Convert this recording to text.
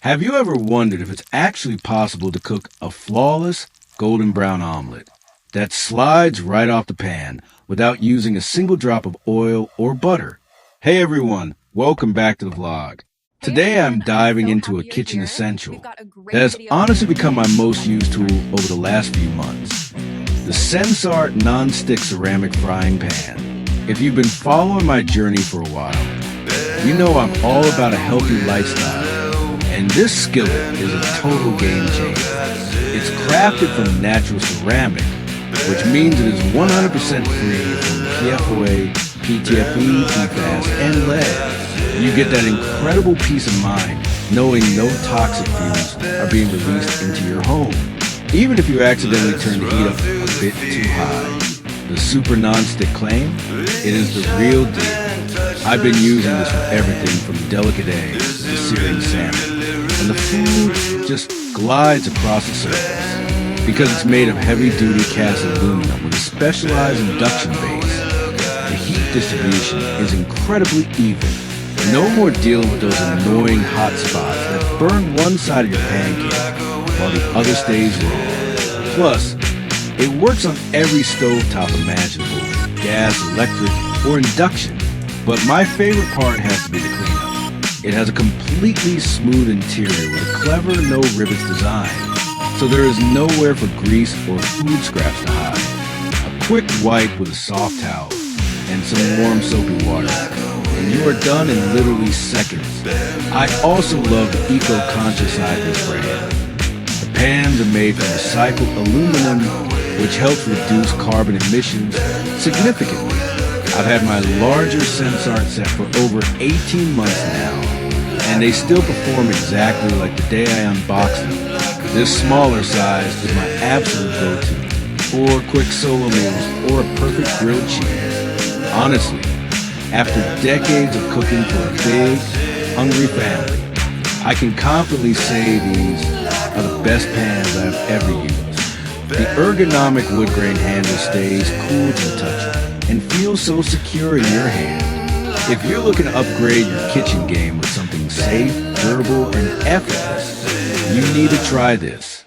Have you ever wondered if it's actually possible to cook a flawless golden brown omelet that slides right off the pan without using a single drop of oil or butter? Hey everyone, welcome back to the vlog. Today I'm diving into a kitchen essential that has honestly become my most used tool over the last few months. The Sensarte non-stick ceramic frying pan. If you've been following my journey for a while, you know I'm all about a healthy lifestyle. And this skillet is a total game changer. It's crafted from natural ceramic, which means it is 100% free from PFOA, PTFE, PFAS, and lead. You get that incredible peace of mind knowing no toxic fumes are being released into your home, even if you accidentally turn the heat up a bit too high. The super non-stick claim, it is the real deal. I've been using this for everything from delicate eggs to searing salmon. And the food just glides across the surface. Because it's made of heavy-duty cast aluminum with a specialized induction base, the heat distribution is incredibly even. No more dealing with those annoying hot spots that burn one side of your pancake while the other stays raw. Plus, it works on every stovetop imaginable, gas, electric, or induction. But my favorite part has to be the cleanup. It has a completely smooth interior with a clever no-rivets design, so there is nowhere for grease or food scraps to hide. A quick wipe with a soft towel and some warm soapy water, and you are done in literally seconds. I also love the eco-conscious side of this brand. The pans are made from recycled aluminum, which helps reduce carbon emissions significantly. I've had my larger Sensarte set for over 18 months now, and they still perform exactly like the day I unboxed them. This smaller size is my absolute go-to for quick solo meals or a perfect grilled cheese. Honestly, after decades of cooking for a big, hungry family, I can confidently say these are the best pans I've ever used. The ergonomic woodgrain handle stays cool to the touch and feels so secure in your hand. If you're looking to upgrade your kitchen game with something safe, durable, and effortless, you need to try this.